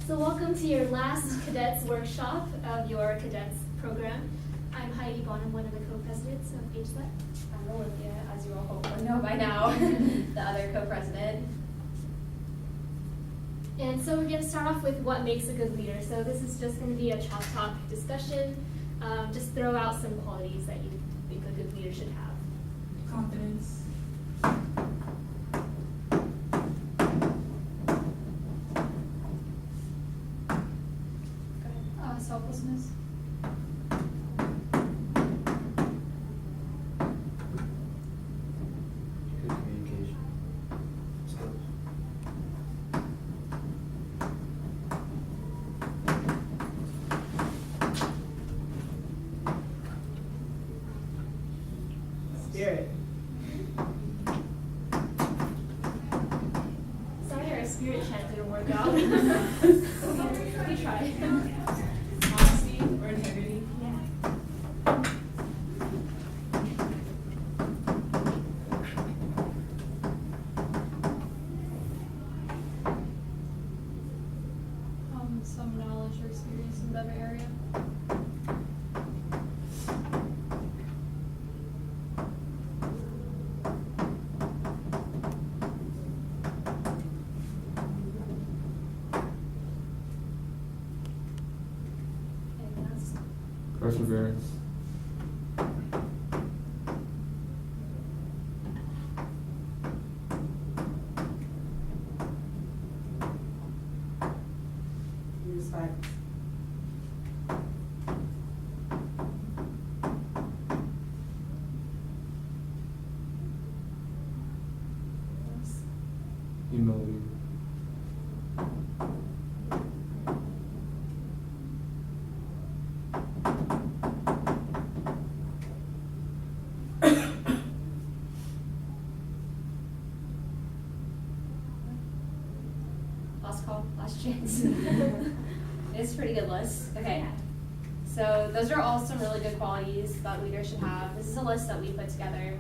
So welcome to your last Cadets workshop of your Cadets program. I'm Heidi Bonham, one of the co-presidents of HSEP. I'm Olivia, as you all hopefully know by now, the other co-president. And so we're going to start off with what makes a good leader. So this is just going to be a chalk talk discussion. Just throw out some qualities that you think a good leader should have. Confidence. Selflessness. Good communication skills. Spirit. Sorry, our spirit chant didn't work out. We tried. Honesty or integrity. Some knowledge or experience in whatever area. Anything else? Perseverance. Respect. Humility. Last call, last chance. It's a pretty good list. Okay. So those are all some really good qualities that leaders should have. This is a list that we put together.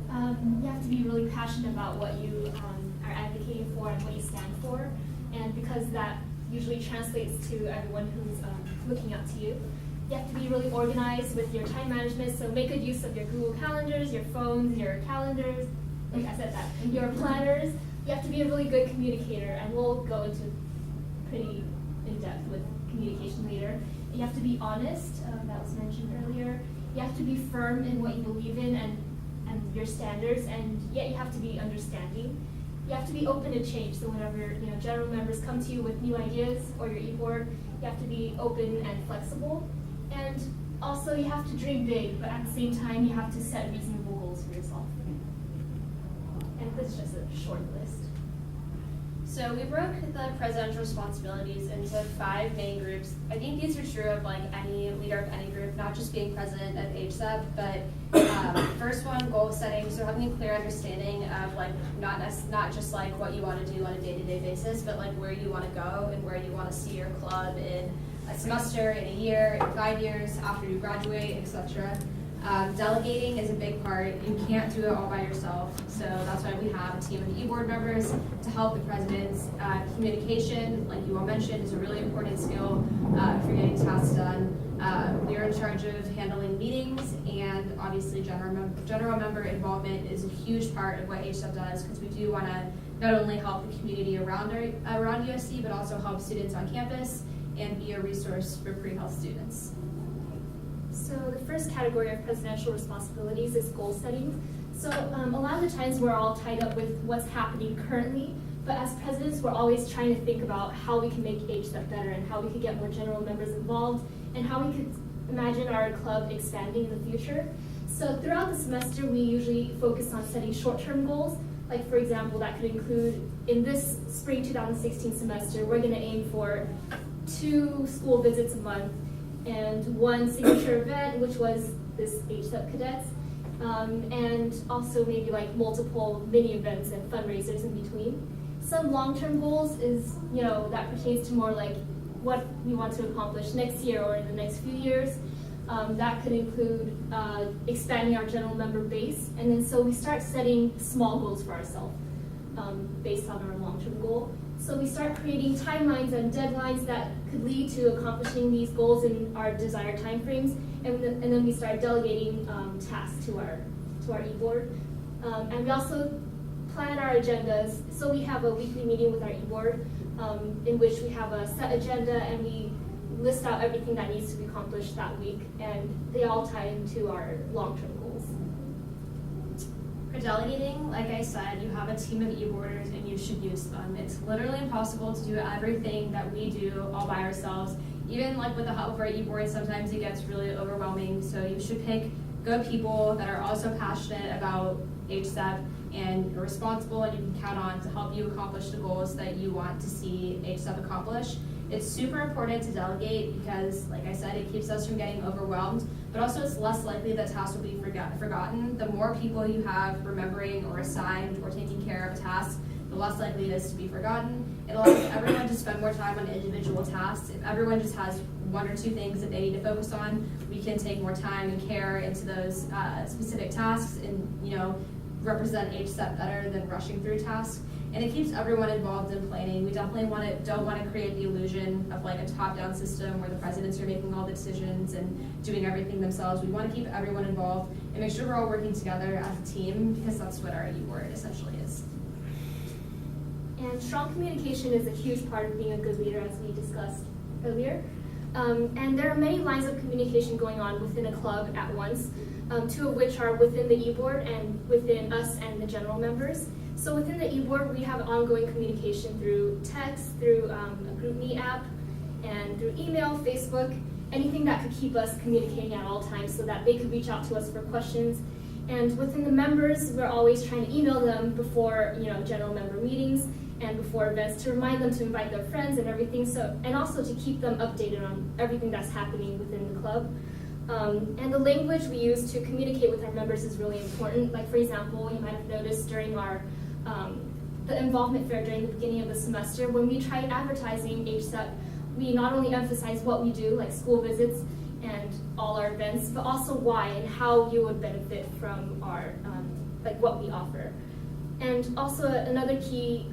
You have to be really passionate about what you are advocating for and what you stand for, and because that usually translates to everyone who's looking up to you. You have to be really organized with your time management, so make good use of your Google calendars, your phones, your calendars, like I said that, and your planners. You have to be a really good communicator, and we'll go into pretty in-depth with communication later. You have to be honest, that was mentioned earlier. You have to be firm in what you believe in and your standards, and yet you have to be understanding. You have to be open to change, so whenever general members come to you with new ideas or your e-board, you have to be open and flexible. And also you have to dream big, but at the same time you have to set reasonable goals for yourself. And this is just a short list. So we broke the presidential responsibilities into 5 main groups. I think these are true of like any leader of any group, not just being president of HSEP, but first one, goal setting. So having a clear understanding of like not just like what you want to do on a day-to-day basis, but like where you want to go and where you want to see your club in a semester, in a year, in 5 years, after you graduate, etc. Delegating is a big part. You can't do it all by yourself, so that's why we have a team of e-board members to help the presidents. Communication, like you all mentioned, is a really important skill for getting tasks done. We are in charge of handling meetings, and obviously general member involvement is a huge part of what HSEP does, because we do want to not only help the community around USC, but also help students on campus and be a resource for pre-health students. So the first category of presidential responsibilities is goal setting. So a lot of the times we're all tied up with what's happening currently, but as presidents we're always trying to think about how we can make HSEP better and how we could get more general members involved and how we could imagine our club expanding in the future. So throughout the semester we usually focus on setting short-term goals. Like for example, that could include in this spring 2016 semester we're going to aim for 2 school visits a month and 1 signature event, which was this HSEP Cadets, and also maybe like multiple mini events and fundraisers in between. Some long-term goals is, that pertains to more like what we want to accomplish next year or in the next few years. That could include expanding our general member base, and then so we start setting small goals for ourselves based on our long-term goal. So we start creating timelines and deadlines that could lead to accomplishing these goals in our desired timeframes, and then we start delegating tasks to our e-board. And we also plan our agendas. So we have a weekly meeting with our e-board in which we have a set agenda and we list out everything that needs to be accomplished that week, and they all tie into our long-term goals. For delegating, like I said, you have a team of e-boarders and you should use them. It's literally impossible to do everything that we do all by ourselves. Even like with the help of our e-board, sometimes it gets really overwhelming. So you should pick good people that are also passionate about HSEP and are responsible and you can count on to help you accomplish the goals that you want to see HSEP accomplish. It's super important to delegate because, like I said, it keeps us from getting overwhelmed, but also it's less likely that tasks will be forgotten. The more people you have remembering or assigned or taking care of a task, the less likely it is to be forgotten. It allows everyone to spend more time on individual tasks. If everyone just has one or two things that they need to focus on, we can take more time and care into those specific tasks and, represent HSEP better than rushing through tasks. And it keeps everyone involved in planning. We definitely don't want to create the illusion of like a top-down system where the presidents are making all the decisions and doing everything themselves. We want to keep everyone involved and make sure we're all working together as a team because that's what our e-board essentially is. And strong communication is a huge part of being a good leader, as we discussed earlier. And there are many lines of communication going on within a club at once, two of which are within the e-board and within us and the general members. So within the e-board, we have ongoing communication through text, through a GroupMe app, and through email, Facebook, anything that could keep us communicating at all times so that they could reach out to us for questions. And within the members, we're always trying to email them before, general member meetings and before events to remind them to invite their friends and everything. So, and also to keep them updated on everything that's happening within the club. And the language we use to communicate with our members is really important. Like, for example, you might have noticed during our the involvement fair during the beginning of the semester, when we tried advertising HSEP, we not only emphasize what we do, like school visits and all our events, but also why and how you would benefit from our, what we offer. And also another key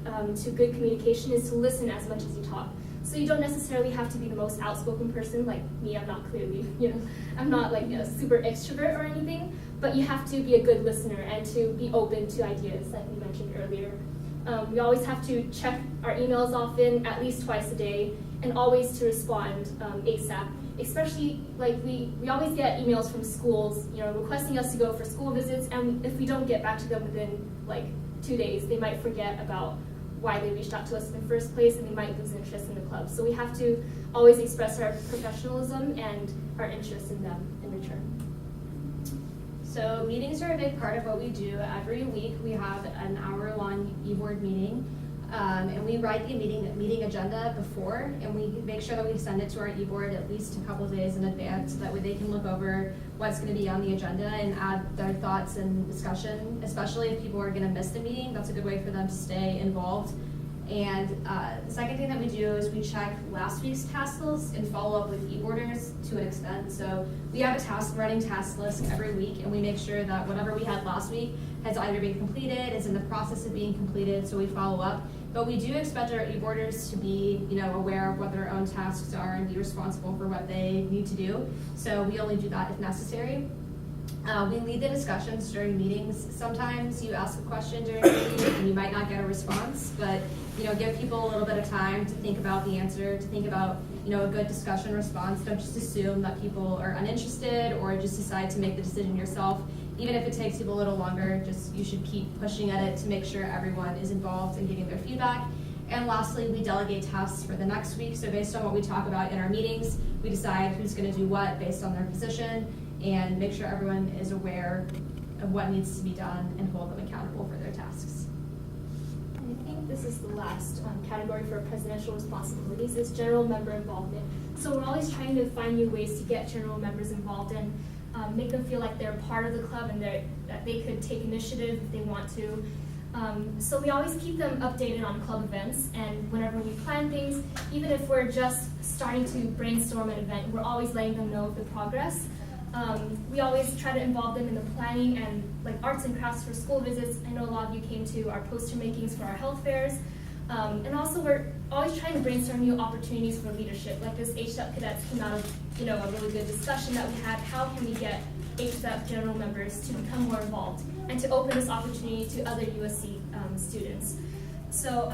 to good communication is to listen as much as you talk. So you don't necessarily have to be the most outspoken person, like me. I'm not clearly, I'm not like a super extrovert or anything, but you have to be a good listener and to be open to ideas, like we mentioned earlier. We always have to check our emails often, at least twice a day, and always to respond ASAP. Especially, like we always get emails from schools, requesting us to go for school visits, and if we don't get back to them within like 2 days, they might forget about why they reached out to us in the first place, and they might lose interest in the club. So we have to always express our professionalism and our interest in them in return. So meetings are a big part of what we do. Every week we have an hour-long e-board meeting, and we write the meeting agenda before, and we make sure that we send it to our e-board at least a couple of days in advance, so that way they can look over what's going to be on the agenda and add their thoughts and discussion. Especially if people are going to miss the meeting, that's a good way for them to stay involved. And the second thing that we do is we check last week's task list and follow up with e-boarders to an extent. So we have a running task list every week, and we make sure that whatever we had last week has either been completed, is in the process of being completed, so we follow up. But we do expect our e-boarders to be, aware of what their own tasks are and be responsible for what they need to do. So we only do that if necessary. We lead the discussions during meetings. Sometimes you ask a question during a meeting and you might not get a response, but give people a little bit of time to think about the answer, to think about a good discussion response. Don't just assume that people are uninterested or just decide to make the decision yourself. Even if it takes people a little longer, you should keep pushing at it to make sure everyone is involved and giving their feedback. And lastly, we delegate tasks for the next week. So based on what we talk about in our meetings, we decide who's going to do what based on their position, and make sure everyone is aware of what needs to be done and hold them accountable for their tasks. I think this is the last category for presidential responsibilities is general member involvement. So we're always trying to find new ways to get general members involved and make them feel like they're part of the club and that they could take initiative if they want to. So we always keep them updated on club events, and whenever we plan things, even if we're just starting to brainstorm an event, we're always letting them know of the progress. We always try to involve them in the planning and like arts and crafts for school visits. I know a lot of you came to our poster makings for our health fairs. And also we're always trying to brainstorm new opportunities for leadership. Like this HSEP Cadets came out of, a really good discussion that we had. How can we get HSEP general members to become more involved and to open this opportunity to other USC students? So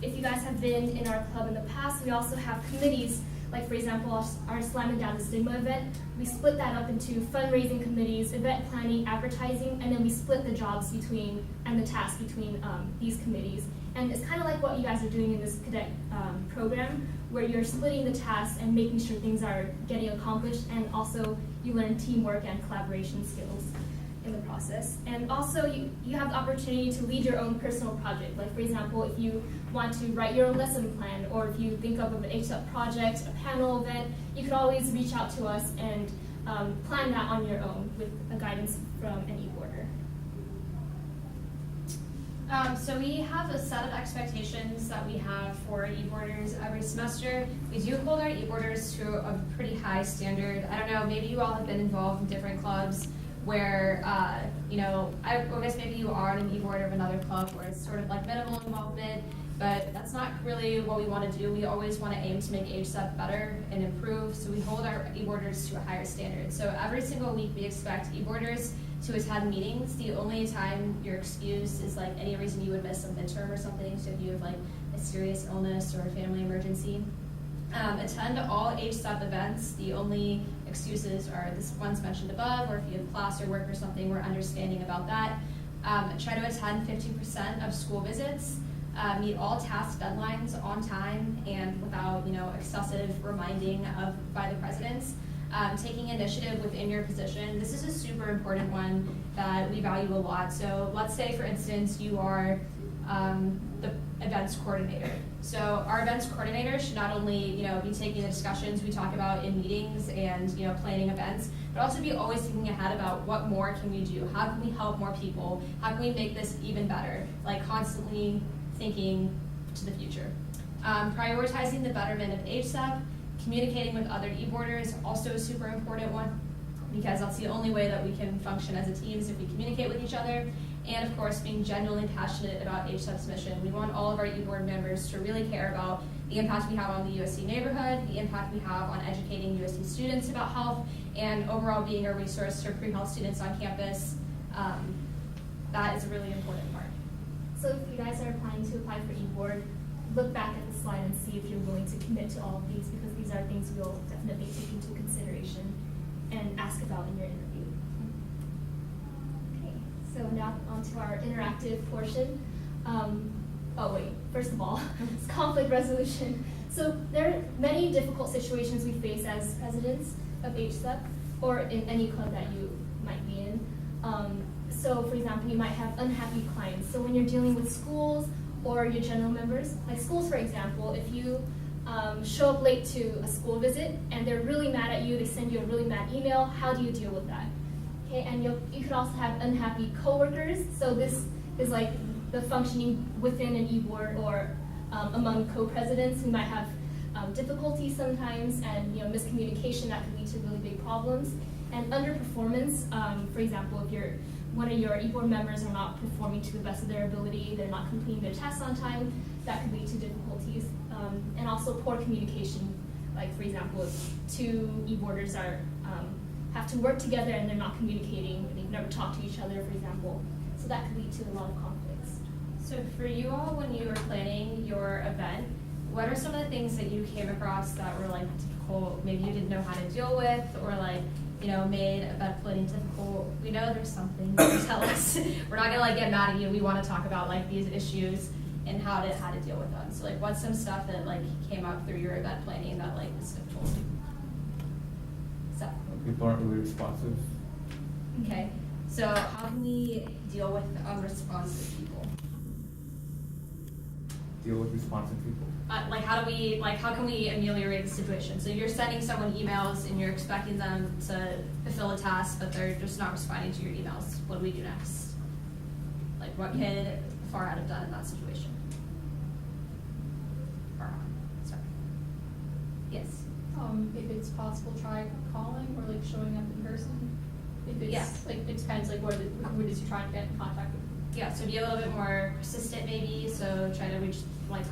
if you guys have been in our club in the past, we also have committees. Like for example, our Slam and Down the Stigma event, we split that up into fundraising committees, event planning, advertising, and then we split the jobs between and the tasks between these committees. And it's kind of like what you guys are doing in this cadet program, where you're splitting the tasks and making sure things are getting accomplished, and also you learn teamwork and collaboration skills in the process. And also you have the opportunity to lead your own personal project. Like for example, if you want to write your own lesson plan, or if you think of an HSEP project, a panel event, you can always reach out to us and plan that on your own with a guidance from an e-boarder. So we have a set of expectations that we have for e-boarders every semester. We do hold our e-boarders to a pretty high standard. I don't know, maybe you all have been involved in different clubs where, I guess maybe you are an e-boarder of another club where it's sort of like minimal involvement, but that's not really what we want to do. We always want to aim to make HSEP better and improve, so we hold our e-boarders to a higher standard. So every single week we expect e-boarders to attend meetings. The only time you're excused is like any reason you would miss a midterm or something, so if you have like a serious illness or a family emergency. Attend all HSEP events. The only excuses are the ones mentioned above, or if you have class or work or something, we're understanding about that. Try to attend 50% of school visits. Meet all task deadlines on time and without excessive reminding by the presidents. Taking initiative within your position. This is a super important one that we value a lot. So let's say, for instance, you are the events coordinator. So our events coordinator should not only be taking the discussions we talk about in meetings and planning events, but also be always thinking ahead about what more can we do? How can we help more people? How can we make this even better? Like constantly thinking to the future. Prioritizing the betterment of HSEP. Communicating with other e-boarders, also a super important one, because that's the only way that we can function as a team is if we communicate with each other. And of course, being genuinely passionate about HSEP's mission. We want all of our e-board members to really care about the impact we have on the USC neighborhood, the impact we have on educating USC students about health, and overall being a resource for pre-health students on campus. That is a really important part. So if you guys are planning to apply for e-board, look back at the slide and see if you're willing to commit to all of these, because these are things we'll definitely take into consideration and ask about in your interview. Okay, so now on to our interactive portion. First of all, it's conflict resolution. So there are many difficult situations we face as presidents of HSEP or in any club that you might be in. So for example, you might have unhappy clients. So when you're dealing with schools or your general members, like schools for example, if you show up late to a school visit and they're really mad at you, they send you a really mad email, how do you deal with that? Okay, and you could also have unhappy coworkers. So this is like the functioning within an e-board or among co-presidents who might have difficulties sometimes, and miscommunication that could lead to really big problems. And underperformance, for example, if one of your e-board members are not performing to the best of their ability, they're not completing their tests on time, that could lead to difficulties. And also poor communication, like for example, if two e-boarders have to work together and they're not communicating, they've never talked to each other, for example, so that could lead to a lot of conflicts. So for you all, when you were planning your event, what are some of the things that you came across that were like difficult, maybe you didn't know how to deal with, or like, made event planning difficult? We know there's something, tell us. We're not gonna get mad at you. We want to talk about like these issues and how to deal with them. So like, what's some stuff that like came up through your event planning that like was difficult? So People aren't really responsive. okay, so how can we deal with unresponsive people? Deal with responsive people. How can we ameliorate the situation? So you're sending someone emails and you're expecting them to fulfill a task, but they're just not responding to your emails. What do we do next? Like, what could Farhad have done in that situation? Farhad, sorry. Yes. If it's possible, try calling or like showing up in person. If it's like, it depends like what it is you're trying to get in contact with. Yeah, so be a little bit more persistent maybe. So try to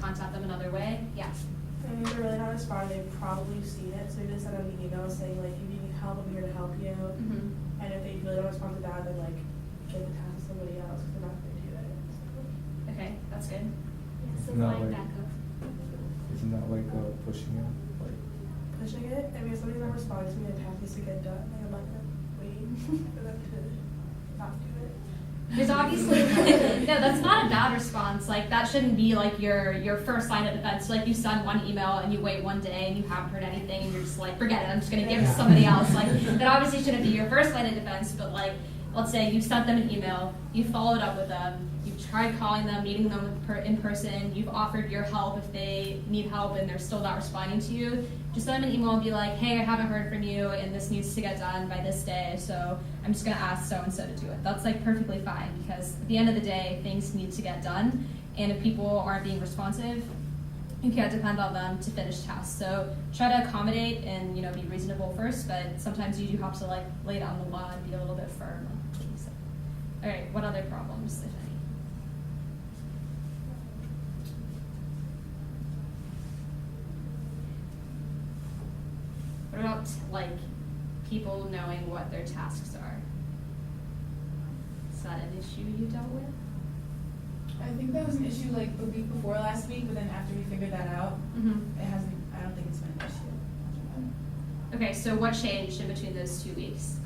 contact them another way. Yeah. And if they're really not responding, they've probably seen it, so you just send them an email saying like, if you need help, I'm here to help you. Mm-hmm. And if they really don't respond to that, then like, give the task to somebody else, because they're not gonna do it. So. Okay, that's good. Yeah, so No, line like- backup. Isn't that like pushing it? Like, Pushing it, I mean, if somebody's not responding to me, the task needs to get done, like, I'm not gonna wait for them to not do it. There's obviously no, that's not a bad response. Like that shouldn't be like your first line of defense. Like you send one email and you wait one day and you haven't heard anything and you're just like, forget it, I'm just gonna give it to somebody else. Like that obviously shouldn't be your first line of defense, but like let's say you sent them an email, you followed up with them, you've tried calling them, meeting them in person, you've offered your help if they need help and they're still not responding to you, just send them an email and be like, hey, I haven't heard from you and this needs to get done by this day, so I'm just gonna ask so-and-so to do it. That's like perfectly fine because at the end of the day, things need to get done, and if people aren't being responsive, you can't depend on them to finish tasks. So try to accommodate and be reasonable first, but sometimes you do have to like lay down the law and be a little bit firm. So, all right, what other problems, if any? What about like people knowing what their tasks are? Is that an issue you dealt with? I think that was an issue like the week before last week, but then after we figured that out, Mm-hmm. it hasn't, I don't think it's been an issue after that. Okay, so what changed in between those 2 weeks?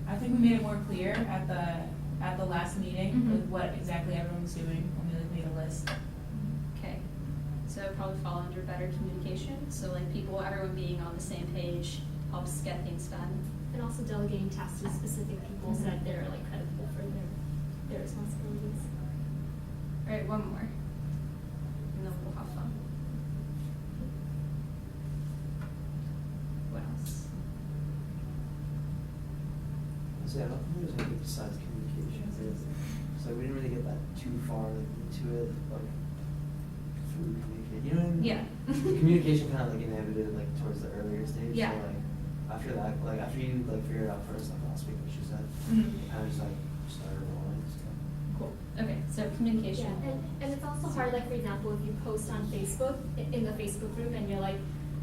I think we made it more clear at the last meeting Mhm. with what exactly everyone was doing when we like made a list. Okay, so it would probably fall under better communication. So like everyone being on the same page helps get things done. And also delegating tasks to specific people so that they're like credible for their responsibilities. All right, one more, and then we'll have fun. What else? So yeah, I don't think there's anything besides communication. So we didn't really get that too far into it, like through communication. You know what I mean? Yeah. Communication kind of like inhibited like towards the earlier stage. Yeah. So like after that, like after you like figured it out first, like last week, what she said, Mhm. it kind of just like started rolling. So. Cool. Okay, so communication. Yeah, and it's also hard, like for example, if you post on Facebook, in the Facebook group, and you're like,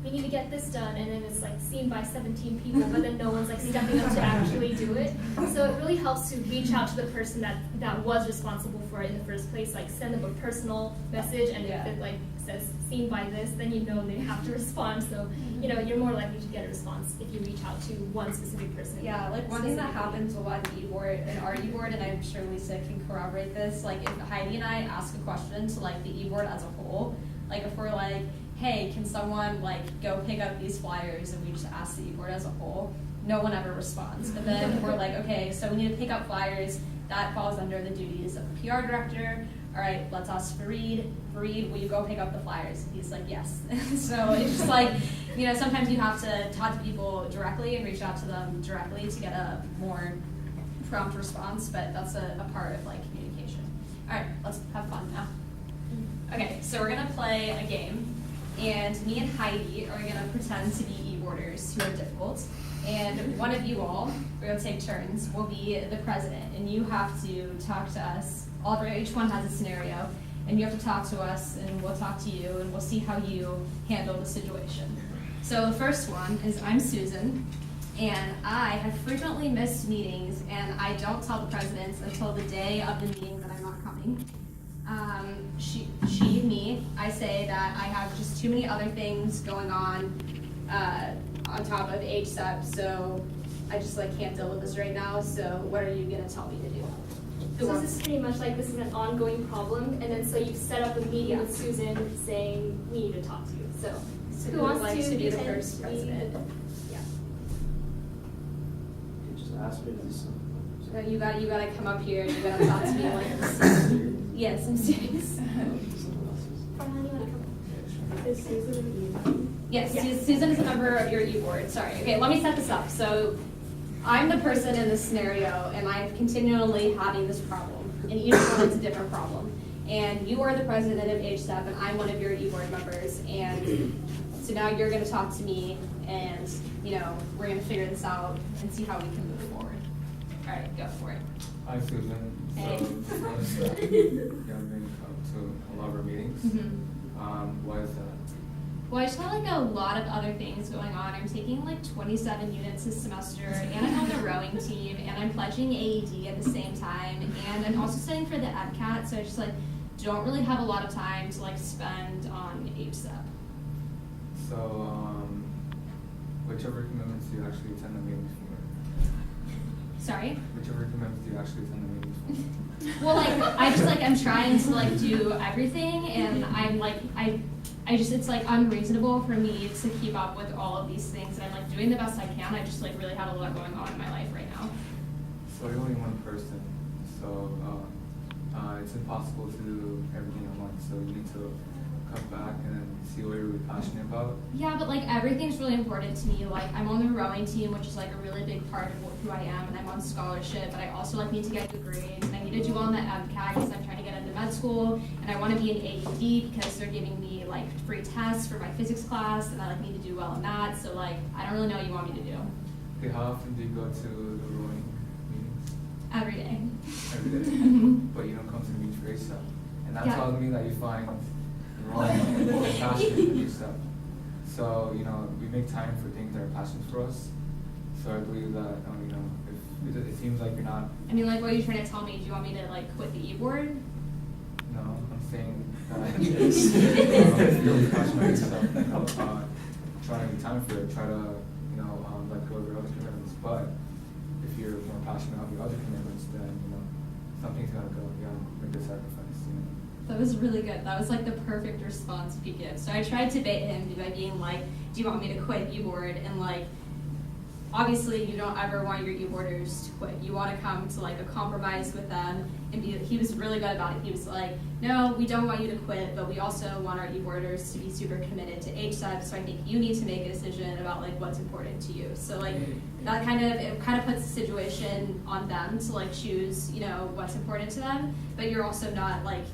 we need to get this done, and then it's like seen by 17 people, but then no one's like stepping up to actually do it. So it really helps to reach out to the person that was responsible for it in the first place, like send them a personal message, and Yeah. if it like says seen by this, then you know they have to respond. So you're more likely to get a response if you reach out to one specific person. Yeah, like one thing that specifically. happens a lot in our e-board, and I'm sure Lisa can corroborate this, like if Heidi and I ask a question to like the e-board as a whole, like if we're like, hey, can someone like go pick up these flyers, and we just ask the e-board as a whole, no one ever responds. But then we're like, okay, so we need to pick up flyers, that falls under the duties of the PR director. All right, let's ask Fareed. Fareed, will you go pick up the flyers? He's like, yes. So it's just like, sometimes you have to talk to people directly and reach out to them directly to get a more prompt response, but that's a part of like communication. All right, let's have fun now. Okay, so we're gonna play a game, and me and Heidi are gonna pretend to be e-boarders who are difficult, and one of you all, we're gonna take turns, will be the president, and you have to talk to us. Each one has a scenario, and you have to talk to us, and we'll talk to you, and we'll see how you handle the situation. So the first one is, I'm Susan, and I have frequently missed meetings, and I don't tell the presidents until the day of the meeting that I'm not coming. Me, I say that I have just too many other things going on top of HSEP, so I just like can't deal with this right now, so what are you gonna tell me to do? So this is pretty much like this is an ongoing problem, and then so you've set up a meeting with Susan saying we need to talk to you. So who who would wants like to be the pretend first to be president? Yeah. You just ask me to do something. You gotta come up here, you gotta talk to me like this. Yes, I'm serious. Someone else's. Farhan, you wanna come? Is Susan an Yes, Yeah. Susan is a member of your e-board, sorry. Okay, let me set this up. So I'm the person in this scenario, and I'm continually having this problem, and each one is a different problem. And you are the president of HSEP, and I'm one of your e-board members, and so now you're gonna talk to me, and we're gonna figure this out and see how we can move forward. All right, go for it. Hi Susan. Hey. So, honestly, yeah, I've been to a lot meetings. Why is that? Well, I just got like a lot of other things going on. I'm taking like 27 units this semester, and I'm on the rowing team, and I'm pledging AED at the same time, and I'm also studying for the MCAT, so I just like don't really have a lot of time to like spend on HSEP. So, whichever commitments do you actually attend the meetings for? Sorry? Whichever commitments do you actually attend the meetings for? Well, like I'm trying to like do everything, and I'm like I just it's like unreasonable for me to keep up with all of these things, and I'm like doing the best I can. I just like really have a lot going on in my life right now. So you're only one person, so it's impossible to do everything at once. So you need to come back and see what you're really passionate about. Yeah, but like everything's really important to me. Like I'm on the rowing team, which is like a really big part of who I am, and I'm on scholarship. But I also like need to get good grades, and I need to do well on the MCAT because I'm trying to get into med school, and I want to be an AED because they're giving me like free tests for my physics class, and I like need to do well in that. So like I don't really know what you want me to do. Okay, how often do you go to the rowing meetings? Every day. Every day. But you don't come to the meetings for HSEP. And that Yeah. tells me that you find rowing passionate for yourself. So, you know, we make time for things that are passions for us. So I believe that, you know, if it seems like you're not. I mean, like, what are you trying to tell me? Do you want me to like quit the e-board? No, I'm saying that if you're really passionate about yourself, try to make time for it. Try to, you know, let go of your other commitments. But if you're more passionate about your other commitments, then, you know, something's got to go. You got to make a sacrifice, you know. That was really good. That was like the perfect response you could give. So I tried to bait him by being like, do you want me to quit e-board? And like, obviously you don't ever want your e-boarders to quit. You want to come to like a compromise with them and he was really good about it. He was like, no, we don't want you to quit, but we also want our e-boarders to be super committed to HSEP. So I think you need to make a decision about like what's important to you. So like that kind of puts the situation on them to like choose, you know, what's important to them, but you're also not like,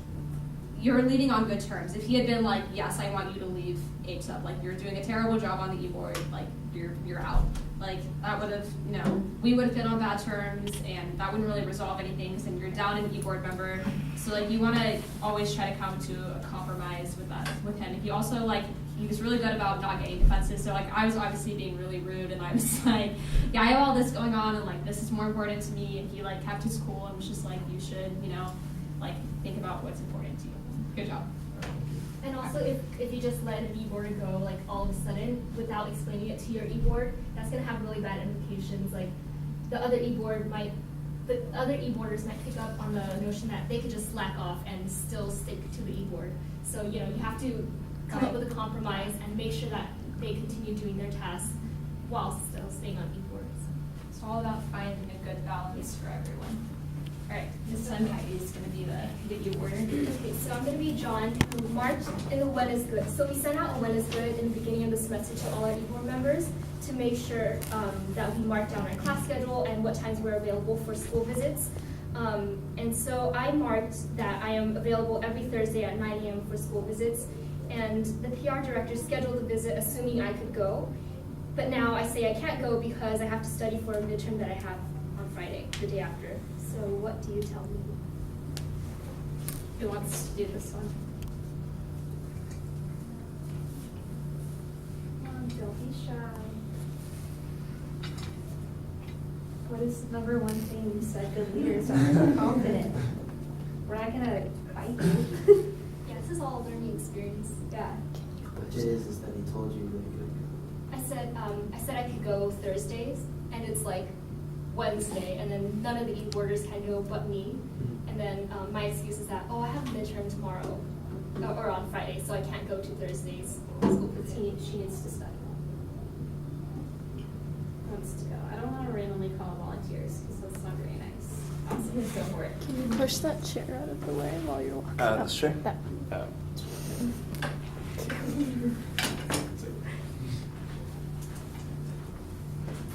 you're leaving on good terms. If he had been like, yes, I want you to leave HSEP, like you're doing a terrible job on the e-board, like you're out. Like that would have, you know, we would have been on bad terms and that wouldn't really resolve anything because then you're down an e-board member. So like you want to always try to come to a compromise with that, with him. And he also like, he was really good about not getting defensive. So like I was obviously being really rude and I was like, yeah, I have all this going on and like this is more important to me. And he like kept his cool and was just like, you should, you know, like think about what's important to you. Good job. And also, if you just let an e-board go, like all of a sudden, without explaining it to your e-board, that's gonna have really bad implications. Like the other e-boarders might pick up on the notion that they could just slack off and still stick to the e-board. So you know, you have to come up with a compromise and make sure that they continue doing their tasks while still staying on e-boards. It's all about finding a good balance for everyone. All right, this time Heidi's going to be the e-boarder. Okay, so I'm going to be John, who marked in the when is good. So we sent out a when is good in the beginning of the semester to all our e-board members to make sure that we marked down our class schedule and what times we're available for school visits. And so I marked that I am available every Thursday at 9 a.m. for school visits. And the PR director scheduled the visit assuming I could go. But now I say I can't go because I have to study for a midterm that I have on Friday, the day after. So what do you tell me? Who wants to do this one? Don't be shy. What is the number one thing you said good leaders are? Confident. We're not gonna fight you. Yeah, this is all learning experience. Yeah. But it is that he told you when you couldn't go. I said I could go Thursdays, and it's like Wednesday, and then none of the e-boarders can go but me. And then my excuse is that, oh, I have a midterm tomorrow, or on Friday, so I can't go to Thursdays school because she needs to study. Who wants to go? I don't want to randomly call volunteers because that's not very nice. Awesome, let's go for it. Can you push that chair out of the way while you're walking? This chair? That.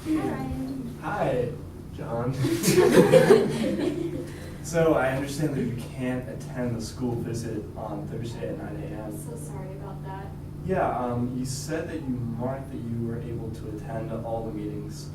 Hi, Ryan. Hi, John. So I understand that you can't attend the school visit on Thursday at 9 I'm a.m. so sorry about that. Yeah, you said that you marked that you were able to attend all the meetings.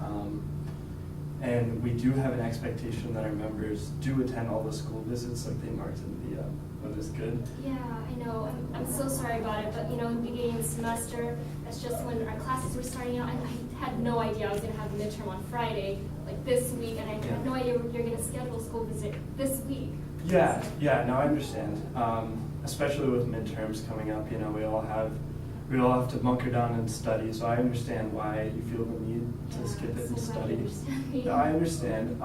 And we do have an expectation that our members do attend all the school visits like they marked in the when is good. Yeah, I know. I'm so sorry about it, but you know, in the beginning of the semester, that's just when our classes were starting out, and I had no idea I was gonna have the midterm on Friday, like this week, and I had no idea you're gonna schedule a school visit this week. Yeah, yeah, no, I understand. Especially with midterms coming up, you know, we all have to bunker down and study, so I understand why you feel the need to skip it and So glad study. you understand me. No, I understand.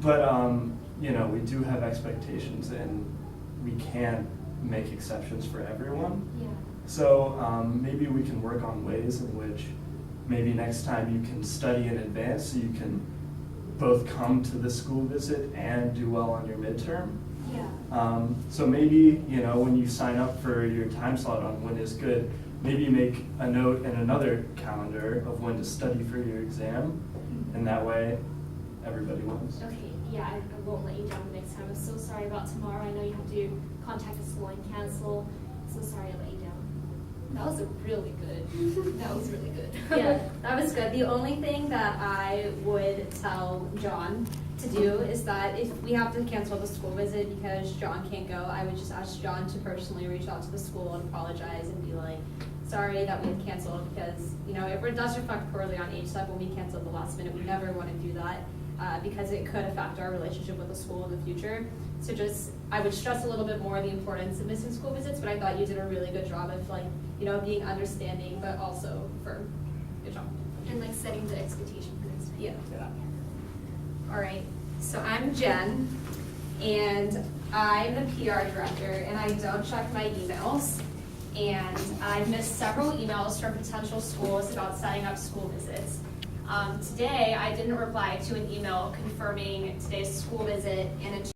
But you know, we do have expectations, and we can't make exceptions for everyone. Yeah. So maybe we can work on ways in which maybe next time you can study in advance, so you can both come to the school visit and do well on your midterm. Yeah. So maybe, you know, when you sign up for your time slot on when is good, maybe make a note in another calendar of when to study for your exam, and that way everybody wins. Okay, yeah, I won't let you down the next time. I'm so sorry about tomorrow. I know you have to contact the school and cancel. So sorry I let you down. That was really good. That was really good. Yeah, that was good. The only thing that I would tell John to do is that if we have to cancel the school visit because John can't go, I would just ask John to personally reach out to the school and apologize and be like, sorry that we had canceled, because, you know, it does reflect poorly on HSEP when we cancel at the last minute. We never want to do that because it could affect our relationship with the school in the future. So just, I would stress a little bit more the importance of missing school visits, but I thought you did a really good job of, like, you know, being understanding but also firm. Good job. And like setting the expectation for next time. Yeah. All right, so I'm Jen, and I'm the PR director, and I don't check my emails. And I've missed several emails from potential schools about setting up school visits. Today, I didn't reply to an email confirming today's school visit and a